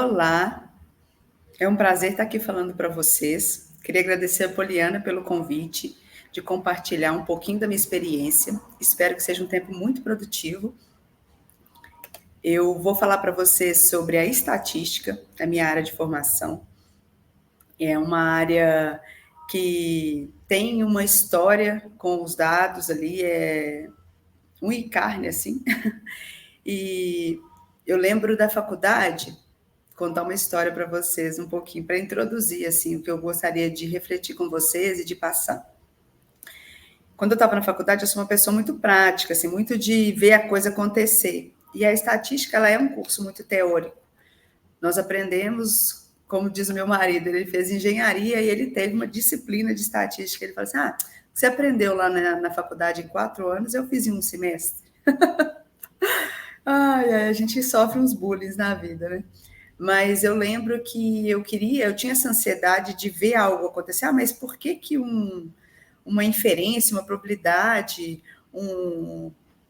Olá, é um prazer estar aqui falando para vocês. Queria agradecer a Poliana pelo convite de compartilhar um pouquinho da minha experiência. Espero que seja um tempo muito produtivo. Eu vou falar para vocês sobre a estatística, a minha área de formação. É uma área que tem uma história com os dados ali, é um e carne, assim. E eu lembro da faculdade, contar uma história para vocês um pouquinho, para introduzir assim, o que eu gostaria de refletir com vocês e de passar. Quando eu estava na faculdade, eu sou uma pessoa muito prática, assim, muito de ver a coisa acontecer. E a estatística, ela é um curso muito teórico. Nós aprendemos, como diz o meu marido, ele fez engenharia e ele teve uma disciplina de estatística. Ele falou assim, você aprendeu lá na faculdade em 4 anos, eu fiz em um semestre. A gente sofre uns bullying na vida, né? Mas eu lembro que eu tinha essa ansiedade de ver algo acontecer. Mas por que uma inferência, uma probabilidade,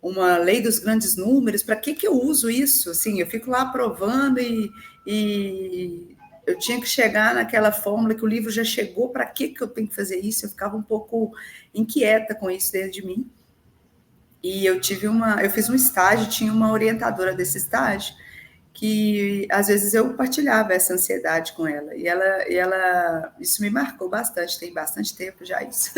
uma lei dos grandes números, para que eu uso isso? Assim, eu fico lá provando e eu tinha que chegar naquela fórmula que o livro já chegou, para que eu tenho que fazer isso? Eu ficava um pouco inquieta com isso dentro de mim. E eu fiz um estágio, tinha uma orientadora desse estágio, que às vezes eu partilhava essa ansiedade com ela, e ela isso me marcou bastante, tem bastante tempo já isso.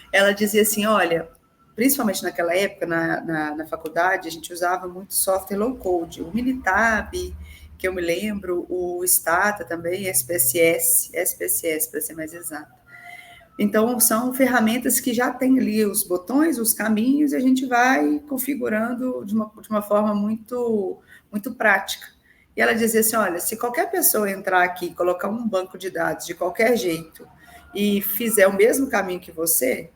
Ela dizia assim, olha, principalmente naquela época, na faculdade, a gente usava muito software low-code, o Minitab, que eu me lembro, o Stata também, SPSS, para ser mais exato. Então, são ferramentas que já tem ali os botões, os caminhos, e a gente vai configurando de uma forma muito, muito prática. E ela dizia assim, olha, se qualquer pessoa entrar aqui, colocar um banco de dados de qualquer jeito e fizer o mesmo caminho que você,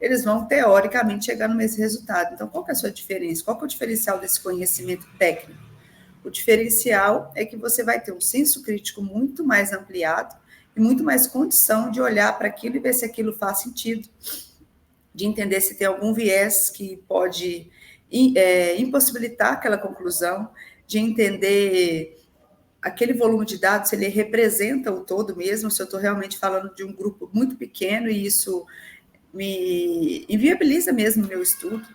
eles vão, teoricamente, chegar no mesmo resultado. Então, qual que é a sua diferença? Qual que é o diferencial desse conhecimento técnico? O diferencial é que você vai ter um senso crítico muito mais ampliado e muito mais condição de olhar para aquilo e ver se aquilo faz sentido, de entender se tem algum viés que pode impossibilitar aquela conclusão, de entender aquele volume de dados, se ele representa o todo mesmo, se eu estou realmente falando de um grupo muito pequeno e isso me inviabiliza mesmo o meu estudo.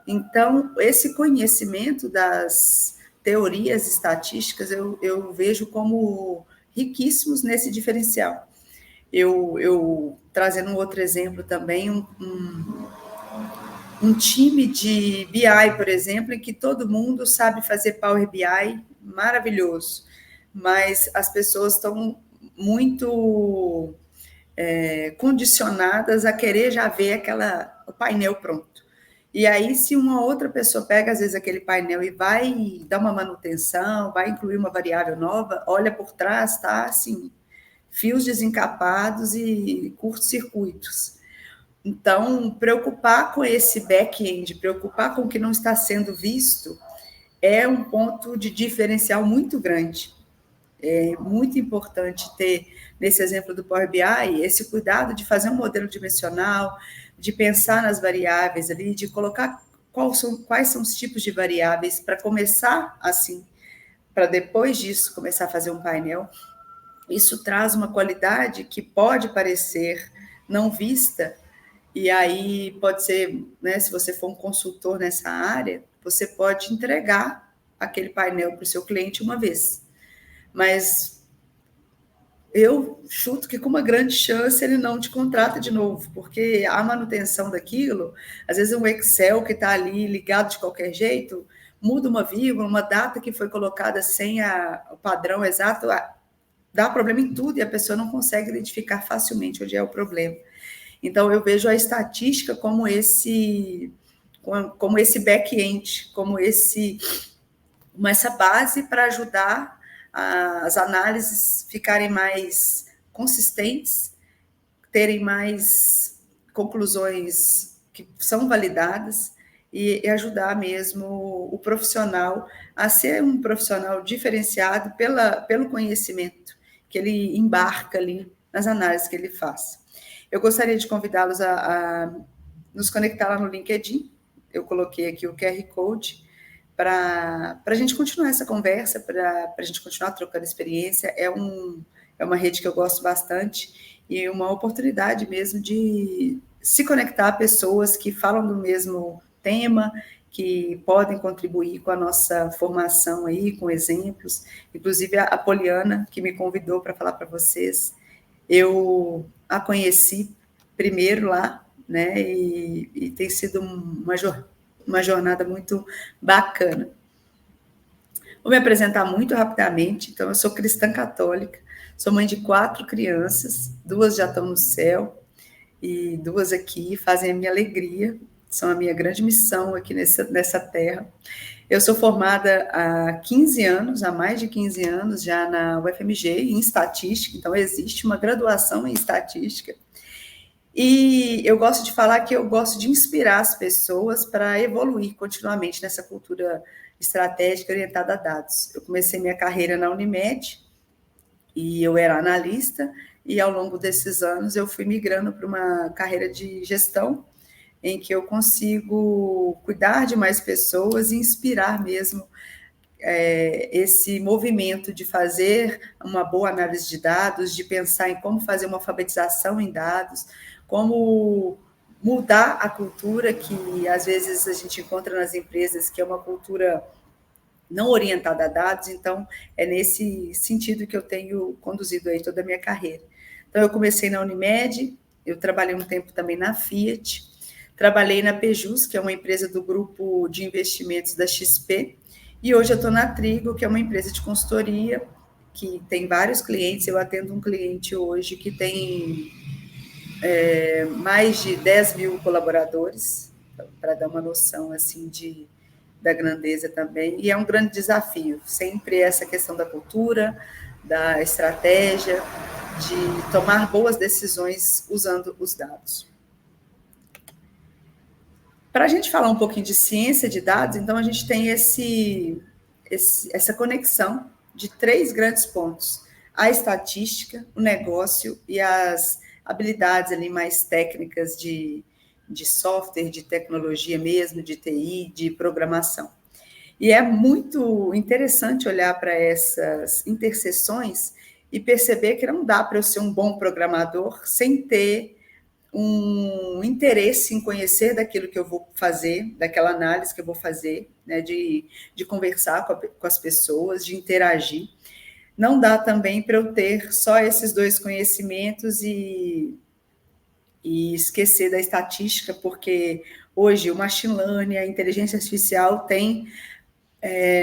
Então, esse conhecimento das teorias estatísticas eu vejo como riquíssimos nesse diferencial. Eu trazendo um outro exemplo também, um time de BI, por exemplo, em que todo mundo sabe fazer Power BI, maravilhoso, mas as pessoas estão muito condicionadas a querer já ver o painel pronto. E aí, se uma outra pessoa pega, às vezes, aquele painel e vai dar uma manutenção, vai incluir uma variável nova, olha por trás, tá assim, fios desencapados e curtos-circuitos. Então, preocupar com esse back-end, preocupar com o que não está sendo visto, é um ponto de diferencial muito grande. É muito importante ter, nesse exemplo do Power BI, esse cuidado de fazer um modelo dimensional, de pensar nas variáveis ali, de colocar quais são os tipos de variáveis para começar assim, para depois disso começar a fazer um painel. Isso traz uma qualidade que pode parecer não vista, e aí pode ser, né, se você for um consultor nessa área, você pode entregar aquele painel para o seu cliente uma vez. Mas eu chuto que com uma grande chance ele não te contrata de novo, porque a manutenção daquilo, às vezes um Excel que está ali ligado de qualquer jeito, muda uma vírgula, uma data que foi colocada sem o padrão exato, dá problema em tudo e a pessoa não consegue identificar facilmente onde é o problema. Então, eu vejo a estatística como esse back-end, como essa base para ajudar as análises ficarem mais consistentes, terem mais conclusões que são validadas e ajudar mesmo o profissional a ser um profissional diferenciado pelo conhecimento que ele embarca ali nas análises que ele faz. Eu gostaria de convidá-los a nos conectar lá no LinkedIn. Eu coloquei aqui o QR Code para a gente continuar essa conversa, para a gente continuar trocando experiência. É uma rede que eu gosto bastante e uma oportunidade mesmo de se conectar a pessoas que falam do mesmo tema, que podem contribuir com a nossa formação aí, com exemplos. Inclusive a Poliana, que me convidou para falar para vocês, eu a conheci primeiro lá, né? E tem sido uma jornada muito bacana. Vou me apresentar muito rapidamente. Então, eu sou cristã católica, sou mãe de 4 crianças, 2 já estão no céu e 2 aqui fazem a minha alegria, são a minha grande missão aqui nessa terra. Eu sou formada há 15 anos, há mais de 15 anos, já na UFMG, em estatística, então existe uma graduação em estatística. E eu gosto de falar que eu gosto de inspirar as pessoas para evoluir continuamente nessa cultura estratégica orientada a dados. Eu comecei minha carreira na Unimed e eu era analista, e ao longo desses anos eu fui migrando para uma carreira de gestão, em que eu consigo cuidar de mais pessoas e inspirar mesmo esse movimento de fazer uma boa análise de dados, de pensar em como fazer uma alfabetização em dados, como mudar a cultura que às vezes a gente encontra nas empresas, que é uma cultura não orientada a dados. Então é nesse sentido que eu tenho conduzido aí toda a minha carreira. Então eu comecei na Unimed, eu trabalhei um tempo também na Fiat, trabalhei na Pejus, que é uma empresa do grupo de investimentos da XP, e hoje eu estou na Trigo, que é uma empresa de consultoria, que tem vários clientes. Eu atendo um cliente hoje que tem mais de 10 mil colaboradores, para dar uma noção assim da grandeza também, e é um grande desafio, sempre essa questão da cultura, da estratégia, de tomar boas decisões usando os dados. Para a gente falar um pouquinho de ciência de dados, então a gente tem essa conexão de 3 grandes pontos: a estatística, o negócio e as habilidades ali mais técnicas de software, de tecnologia mesmo, de TI, de programação. E é muito interessante olhar para essas interseções e perceber que não dá para eu ser um bom programador sem ter um interesse em conhecer daquilo que eu vou fazer, daquela análise que eu vou fazer, né, de conversar com as pessoas, de interagir. Não dá também para eu ter só esses 2 conhecimentos e esquecer da estatística, porque hoje o machine learning, a inteligência artificial tem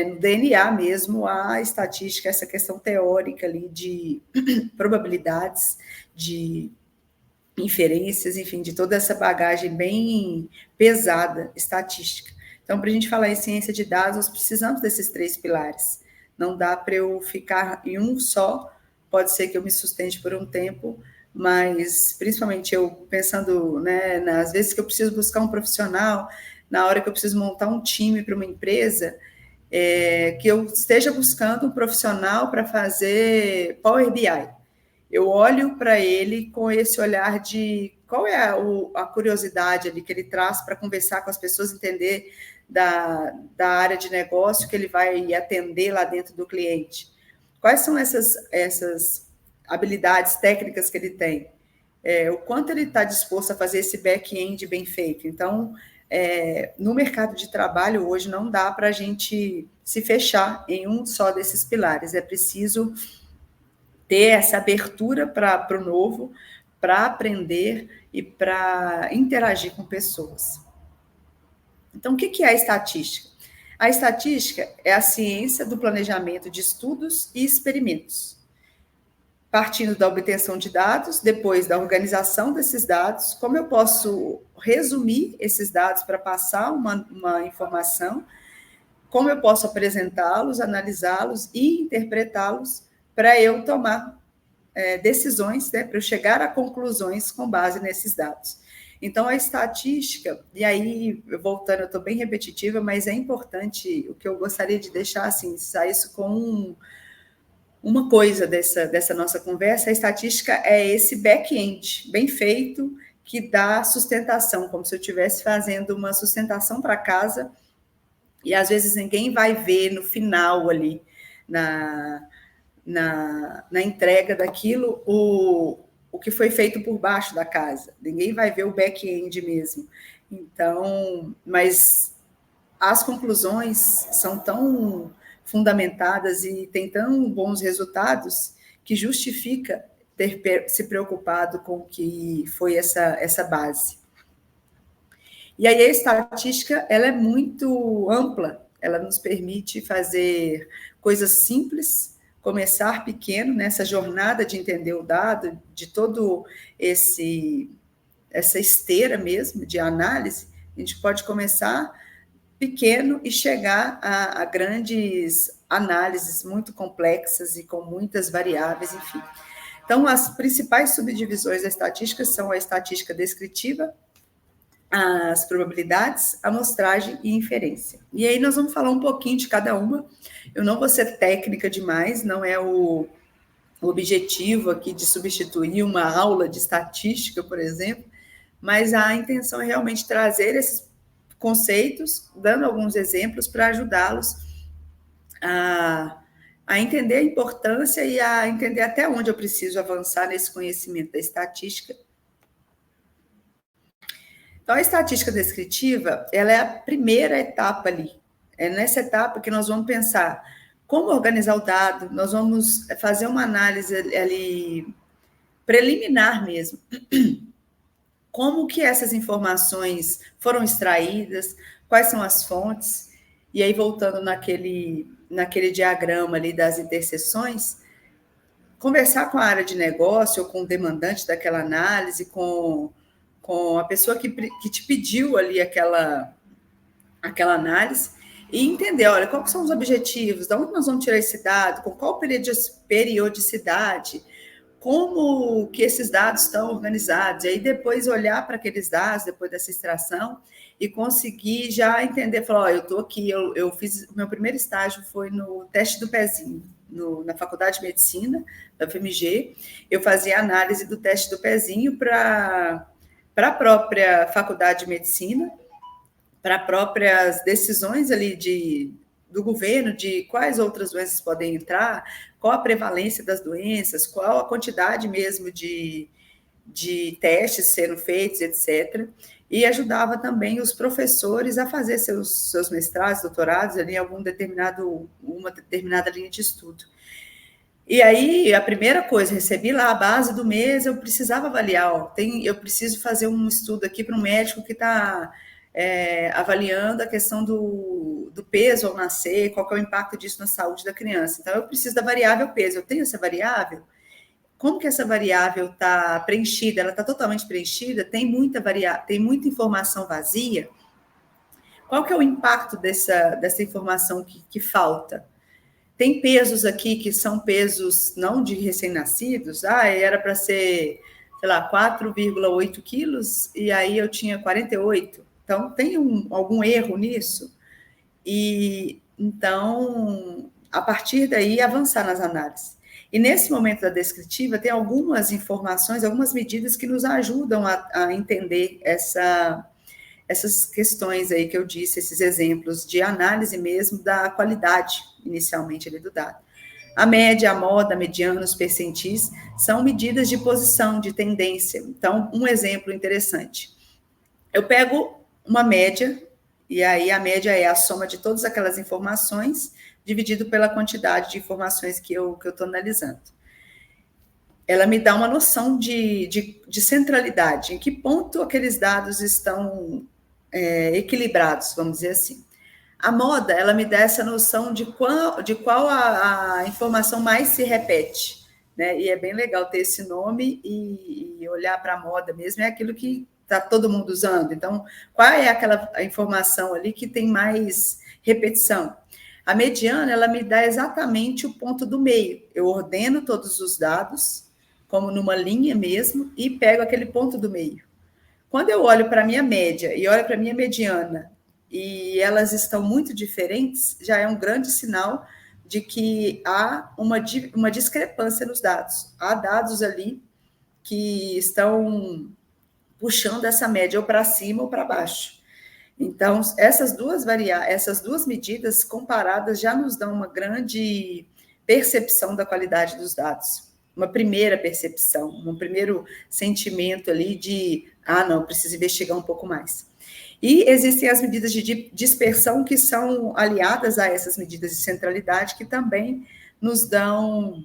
no DNA mesmo a estatística, essa questão teórica ali de probabilidades, de inferências, enfim, de toda essa bagagem bem pesada, estatística. Então, para a gente falar em ciência de dados, nós precisamos desses 3 pilares. Não dá para eu ficar em um só, pode ser que eu me sustente por um tempo, mas principalmente eu pensando, né, nas vezes que eu preciso buscar um profissional, na hora que eu preciso montar um time para uma empresa, que eu esteja buscando um profissional para fazer Power BI. Eu olho para ele com esse olhar de qual é a curiosidade ali que ele traz para conversar com as pessoas, entender da área de negócio que ele vai atender lá dentro do cliente. Quais são essas habilidades técnicas que ele tem? O quanto ele está disposto a fazer esse back-end bem feito. Então, no mercado de trabalho hoje não dá para a gente se fechar em um só desses pilares. É preciso ter essa abertura para o novo, para aprender e para interagir com pessoas. Então, o que é a estatística? A estatística é a ciência do planejamento de estudos e experimentos, partindo da obtenção de dados, depois da organização desses dados, como eu posso resumir esses dados para passar uma informação, como eu posso apresentá-los, analisá-los e interpretá-los para eu tomar decisões, né, para eu chegar a conclusões com base nesses dados. Então, a estatística, e aí, voltando, eu estou bem repetitiva, mas é importante, o que eu gostaria de deixar, assim, isso com uma coisa dessa nossa conversa: a estatística é esse back-end bem feito, que dá sustentação, como se eu estivesse fazendo uma sustentação para casa, E às vezes ninguém vai ver no final ali, na entrega daquilo, o que foi feito por baixo da casa. Ninguém vai ver o back-end mesmo. Então, mas as conclusões são tão fundamentadas e têm tão bons resultados que justifica ter se preocupado com o que foi essa base. E aí a estatística ela é muito ampla, ela nos permite fazer coisas simples, começar pequeno nessa jornada de entender o dado, de todo essa esteira mesmo de análise. A gente pode começar pequeno e chegar a grandes análises muito complexas e com muitas variáveis, enfim. Então, as principais subdivisões da estatística são a estatística descritiva, as probabilidades, amostragem e inferência. E aí nós vamos falar um pouquinho de cada uma. Eu não vou ser técnica demais, não é o objetivo aqui de substituir uma aula de estatística, por exemplo, mas a intenção é realmente trazer esses conceitos, dando alguns exemplos para ajudá-los a entender a importância e a entender até onde eu preciso avançar nesse conhecimento da estatística. Então, a estatística descritiva, ela é a primeira etapa ali. É nessa etapa que nós vamos pensar como organizar o dado, nós vamos fazer uma análise ali preliminar mesmo. Como que essas informações foram extraídas, quais são as fontes, e aí voltando naquele diagrama ali das interseções, conversar com a área de negócio, ou com o demandante daquela análise, com a pessoa que te pediu ali aquela análise, e entender, olha, quais são os objetivos, de onde nós vamos tirar esse dado, com qual periodicidade, como que esses dados estão organizados, e aí depois olhar para aqueles dados, depois dessa extração, e conseguir já entender, falar, ó, eu estou aqui, eu fiz, meu primeiro estágio foi no teste do pezinho, na Faculdade de Medicina, da UFMG, eu fazia análise do teste do pezinho para a própria Faculdade de Medicina, para próprias decisões ali do governo, de quais outras doenças podem entrar, qual a prevalência das doenças, qual a quantidade mesmo de testes sendo feitos, etc. E ajudava também os professores a fazer seus mestrados, doutorados, ali em uma determinada linha de estudo. E aí, a primeira coisa, recebi lá a base do mês, eu precisava avaliar, eu preciso fazer um estudo aqui para um médico que está avaliando a questão do peso ao nascer, qual que é o impacto disso na saúde da criança. Então, eu preciso da variável peso. Eu tenho essa variável? Como que essa variável está preenchida? Ela está totalmente preenchida? Tem muita informação vazia? Qual que é o impacto dessa informação que falta? Tem pesos aqui que são pesos não de recém-nascidos. Era para ser, sei lá, 4,8 quilos, e aí eu tinha 48. Então, tem algum erro nisso? E, então, a partir daí, avançar nas análises. E nesse momento da descritiva, tem algumas informações, algumas medidas que nos ajudam a entender essas questões aí que eu disse, esses exemplos de análise mesmo da qualidade, inicialmente, ali do dado. A média, a moda, a mediana, os percentis, são medidas de posição, de tendência. Então, um exemplo interessante. Eu pego uma média, e aí a média é a soma de todas aquelas informações, dividido pela quantidade de informações que eu estou analisando. Ela me dá uma noção de centralidade, em que ponto aqueles dados estão equilibrados, vamos dizer assim. A moda, ela me dá essa noção de qual a informação mais se repete, né? E é bem legal ter esse nome e olhar para a moda mesmo, é aquilo que está todo mundo usando. Então, qual é aquela informação ali que tem mais repetição? A mediana, ela me dá exatamente o ponto do meio. Eu ordeno todos os dados, como numa linha mesmo, e pego aquele ponto do meio. Quando eu olho para a minha média e olho para a minha mediana, e elas estão muito diferentes, já é um grande sinal de que há uma discrepância nos dados. Há dados ali que estão puxando essa média ou para cima ou para baixo. Então, essas duas medidas comparadas já nos dão uma grande percepção da qualidade dos dados. Uma primeira percepção, um primeiro sentimento ali de, não, preciso investigar um pouco mais. E existem as medidas de dispersão que são aliadas a essas medidas de centralidade, que também nos dão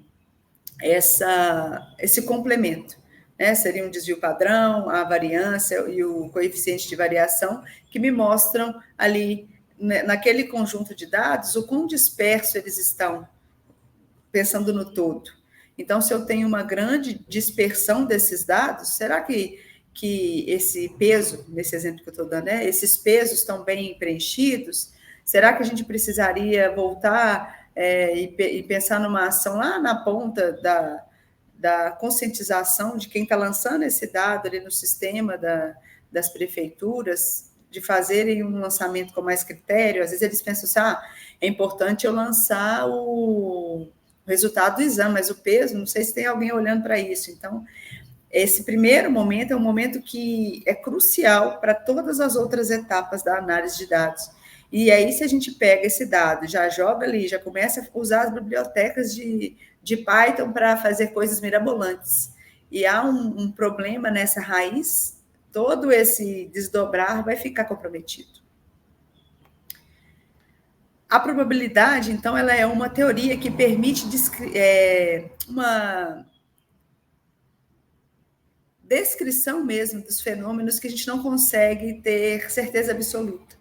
esse complemento. Né? Seria um desvio padrão, a variância e o coeficiente de variação, que me mostram ali, naquele conjunto de dados, o quão disperso eles estão, pensando no todo. Então, se eu tenho uma grande dispersão desses dados, será que esse peso, nesse exemplo que eu estou dando, né, esses pesos estão bem preenchidos? Será que a gente precisaria voltar e pensar numa ação lá na ponta da conscientização de quem está lançando esse dado ali no sistema das prefeituras, de fazerem um lançamento com mais critério? Às vezes eles pensam assim, é importante eu lançar o resultado do exame, mas o peso, não sei se tem alguém olhando para isso. Então, esse primeiro momento é um momento que é crucial para todas as outras etapas da análise de dados. E aí, se a gente pega esse dado, já joga ali, já começa a usar as bibliotecas de Python para fazer coisas mirabolantes, e há um problema nessa raiz, todo esse desdobrar vai ficar comprometido. A probabilidade, então, ela é uma teoria que permite uma descrição mesmo dos fenômenos que a gente não consegue ter certeza absoluta.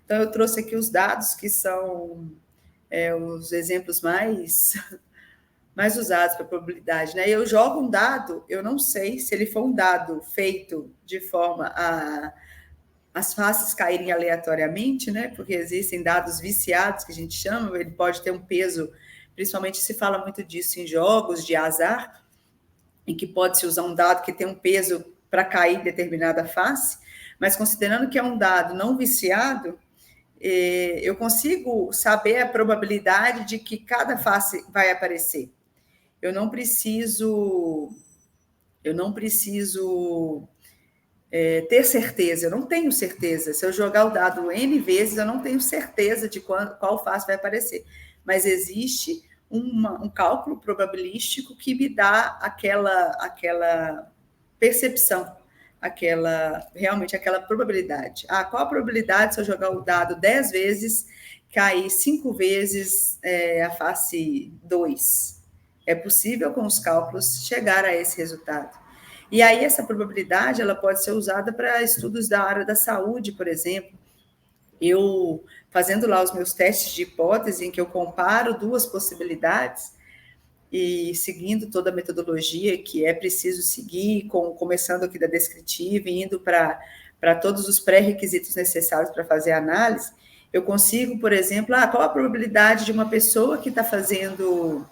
Então, eu trouxe aqui os dados que são os exemplos mais usados para probabilidade. Né? Eu jogo um dado, eu não sei se ele for um dado feito de forma a as faces caírem aleatoriamente, né? Porque existem dados viciados, que a gente chama, ele pode ter um peso, principalmente se fala muito disso em jogos de azar, em que pode-se usar um dado que tem um peso para cair determinada face, mas considerando que é um dado não viciado, eu consigo saber a probabilidade de que cada face vai aparecer. Eu não preciso ter certeza, eu não tenho certeza. Se eu jogar o dado N vezes, eu não tenho certeza de qual face vai aparecer. Mas existe um cálculo probabilístico que me dá aquela percepção, realmente aquela probabilidade. Qual a probabilidade se eu jogar o dado 10 vezes, cair 5 vezes a face 2? É possível, com os cálculos, chegar a esse resultado. E aí essa probabilidade ela pode ser usada para estudos da área da saúde, por exemplo. Eu, fazendo lá os meus testes de hipótese, em que eu comparo duas possibilidades e seguindo toda a metodologia que é preciso seguir, começando aqui da descritiva e indo para todos os pré-requisitos necessários para fazer a análise, eu consigo, por exemplo, qual a probabilidade de uma pessoa que está fazendo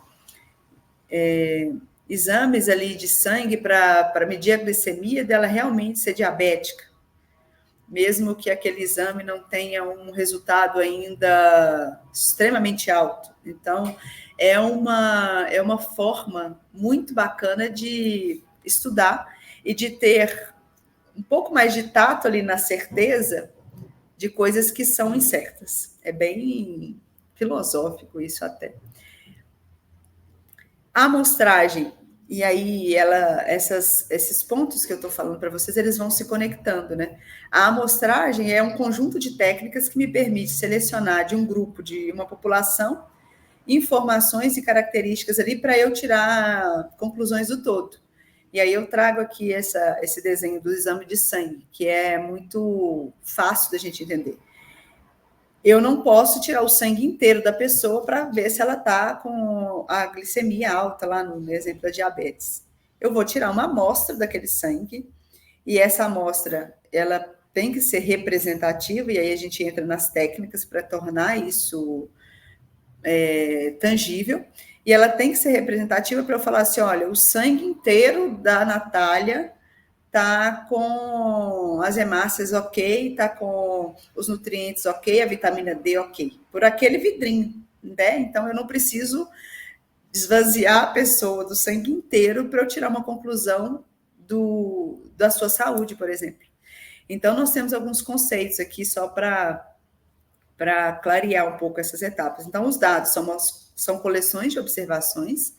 exames ali de sangue para medir a glicemia dela realmente ser diabética, mesmo que aquele exame não tenha um resultado ainda extremamente alto. Então, é uma forma muito bacana de estudar e de ter um pouco mais de tato ali na certeza de coisas que são incertas. É bem filosófico isso até. A amostragem, e aí esses pontos que eu estou falando para vocês, eles vão se conectando, né? A amostragem é um conjunto de técnicas que me permite selecionar de um grupo, de uma população, informações e características ali para eu tirar conclusões do todo. E aí eu trago aqui esse desenho do exame de sangue, que é muito fácil da gente entender. Eu não posso tirar o sangue inteiro da pessoa para ver se ela está com a glicemia alta, lá no exemplo da diabetes. Eu vou tirar uma amostra daquele sangue, e essa amostra, ela tem que ser representativa, e aí a gente entra nas técnicas para tornar isso tangível, e ela tem que ser representativa para eu falar assim, olha, o sangue inteiro da Natália está com as hemácias ok, está com os nutrientes ok, a vitamina D ok, por aquele vidrinho, né? Então, eu não preciso esvaziar a pessoa do sangue inteiro para eu tirar uma conclusão da sua saúde, por exemplo. Então, nós temos alguns conceitos aqui só para clarear um pouco essas etapas. Então, os dados são coleções de observações.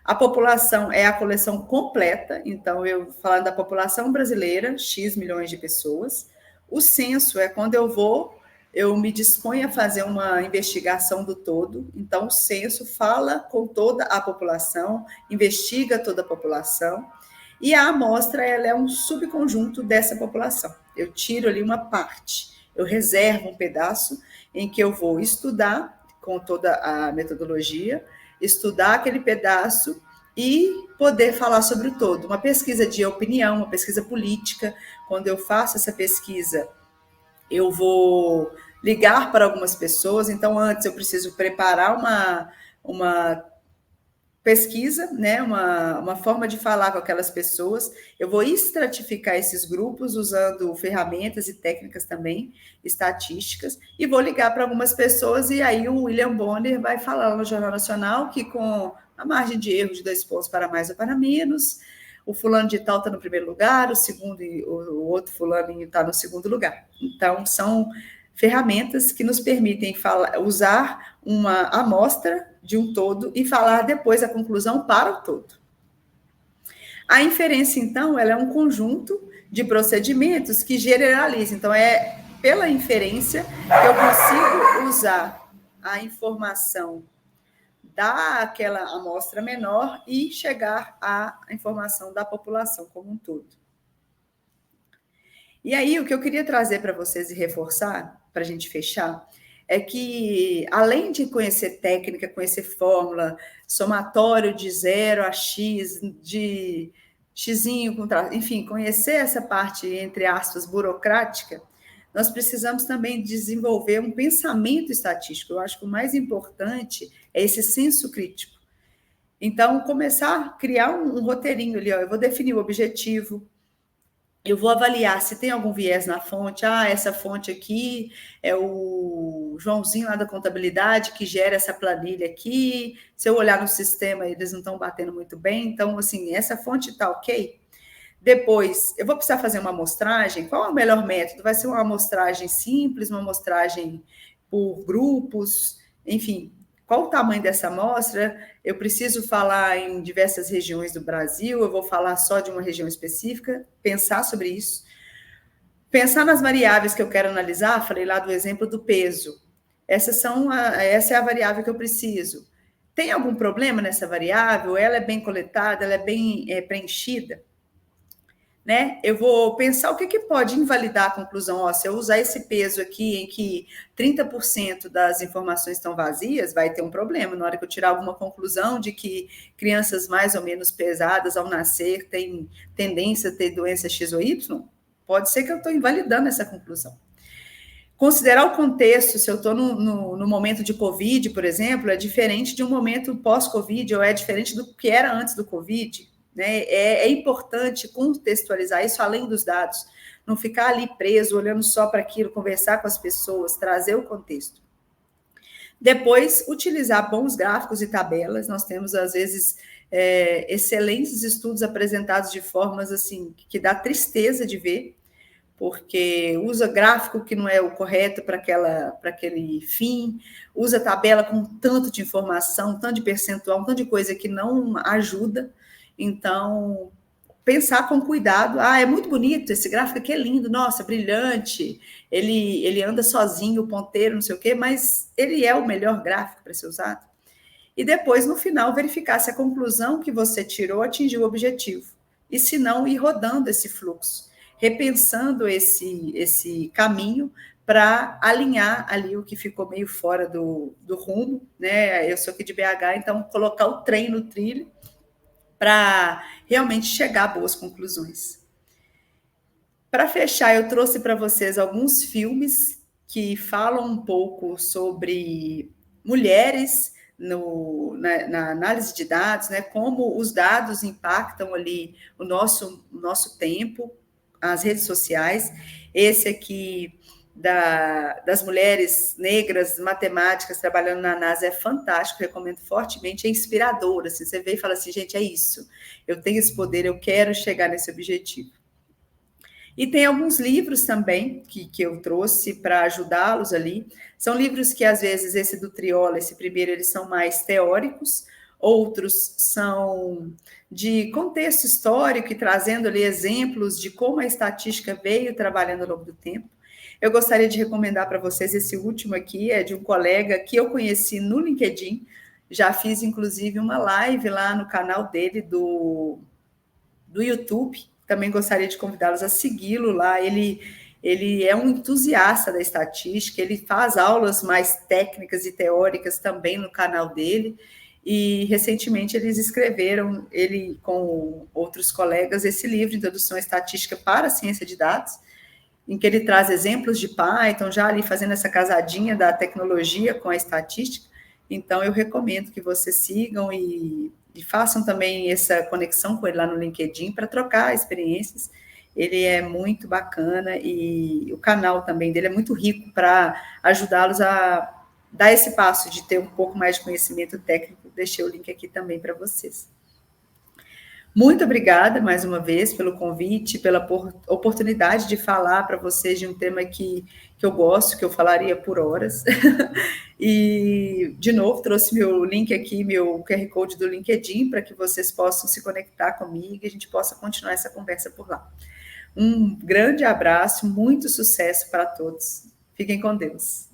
A população é a coleção completa, então, eu falando da população brasileira, X milhões de pessoas. O censo é quando eu me disponho a fazer uma investigação do todo, então o censo fala com toda a população, investiga toda a população, e a amostra ela é um subconjunto dessa população. Eu tiro ali uma parte, eu reservo um pedaço em que eu vou estudar com toda a metodologia, estudar aquele pedaço e poder falar sobre o todo. Uma pesquisa de opinião, uma pesquisa política, quando eu faço essa pesquisa, eu vou ligar para algumas pessoas, então antes eu preciso preparar uma pesquisa, né, uma forma de falar com aquelas pessoas, eu vou estratificar esses grupos usando ferramentas e técnicas também, estatísticas, e vou ligar para algumas pessoas, e aí o William Bonner vai falar no Jornal Nacional que com a margem de erro de 2 pontos para mais ou para menos, o fulano de tal está no primeiro lugar, o outro fulaninho está no segundo lugar. Então, são ferramentas que nos permitem usar uma amostra de um todo e falar depois a conclusão para o todo. A inferência, então, ela é um conjunto de procedimentos que generalizam. Então, é pela inferência que eu consigo usar a informação daquela amostra menor e chegar à informação da população como um todo. E aí, o que eu queria trazer para vocês e reforçar, para a gente fechar, é que, além de conhecer técnica, conhecer fórmula, somatório de 0 a x, de xzinho, enfim, conhecer essa parte, entre aspas, burocrática, nós precisamos também desenvolver um pensamento estatístico. Eu acho que o mais importante é esse senso crítico. Então, começar a criar um roteirinho ali, ó, eu vou definir o objetivo, eu vou avaliar se tem algum viés na fonte. Essa fonte aqui é o Joãozinho lá da contabilidade que gera essa planilha aqui. Se eu olhar no sistema, eles não estão batendo muito bem. Então, assim, essa fonte está ok. Depois, eu vou precisar fazer uma amostragem. Qual é o melhor método? Vai ser uma amostragem simples, uma amostragem por grupos, enfim. Qual o tamanho dessa amostra? Eu preciso falar em diversas regiões do Brasil, eu vou falar só de uma região específica, pensar sobre isso. Pensar nas variáveis que eu quero analisar, falei lá do exemplo do peso. Essa é a variável que eu preciso. Tem algum problema nessa variável? Ela é bem coletada? Ela é bem preenchida? Né? Eu vou pensar o que pode invalidar a conclusão. Se eu usar esse peso aqui em que 30% das informações estão vazias, vai ter um problema. Na hora que eu tirar alguma conclusão de que crianças mais ou menos pesadas ao nascer têm tendência a ter doença X ou Y, pode ser que eu estou invalidando essa conclusão. Considerar o contexto, se eu estou no momento de Covid, por exemplo, é diferente de um momento pós-Covid, ou é diferente do que era antes do Covid. Né? É importante contextualizar isso além dos dados, não ficar ali preso, olhando só para aquilo, conversar com as pessoas, trazer o contexto. Depois, utilizar bons gráficos e tabelas. Nós temos, às vezes, excelentes estudos apresentados de formas assim que dá tristeza de ver, porque usa gráfico que não é o correto para aquele fim, usa tabela com tanto de informação, tanto de percentual, tanto de coisa que não ajuda. Então, pensar com cuidado. É muito bonito, esse gráfico aqui é lindo, nossa, brilhante, ele anda sozinho, o ponteiro, não sei o quê, mas ele é o melhor gráfico para ser usado. E depois, no final, verificar se a conclusão que você tirou atingiu o objetivo. E se não, ir rodando esse fluxo, repensando esse caminho para alinhar ali o que ficou meio fora do rumo. Né? Eu sou aqui de BH, então colocar o trem no trilho para realmente chegar a boas conclusões. Para fechar, eu trouxe para vocês alguns filmes que falam um pouco sobre mulheres na análise de dados, né? Como os dados impactam ali o nosso tempo, as redes sociais. Esse aqui das mulheres negras matemáticas trabalhando na NASA é fantástico, recomendo fortemente, é inspirador. Assim, você vê e fala assim, gente, é isso, eu tenho esse poder, eu quero chegar nesse objetivo. E tem alguns livros também que eu trouxe para ajudá-los ali. São livros que, às vezes, esse do Triola, esse primeiro, eles são mais teóricos, outros são de contexto histórico e trazendo ali exemplos de como a estatística veio trabalhando ao longo do tempo. Eu gostaria de recomendar para vocês esse último aqui, é de um colega que eu conheci no LinkedIn, já fiz, inclusive, uma live lá no canal dele do YouTube. Também gostaria de convidá-los a segui-lo lá. Ele é um entusiasta da estatística, ele faz aulas mais técnicas e teóricas também no canal dele. E recentemente eles escreveram, ele com outros colegas, esse livro, Introdução à Estatística para a Ciência de Dados, em que ele traz exemplos de Python, já ali fazendo essa casadinha da tecnologia com a estatística. Então, eu recomendo que vocês sigam e façam também essa conexão com ele lá no LinkedIn para trocar experiências. Ele é muito bacana e o canal também dele é muito rico para ajudá-los a dar esse passo de ter um pouco mais de conhecimento técnico. Deixei o link aqui também para vocês. Muito obrigada mais uma vez pelo convite, pela oportunidade de falar para vocês de um tema que eu gosto, que eu falaria por horas. E, de novo, trouxe meu link aqui, meu QR Code do LinkedIn, para que vocês possam se conectar comigo e a gente possa continuar essa conversa por lá. Um grande abraço, muito sucesso para todos. Fiquem com Deus.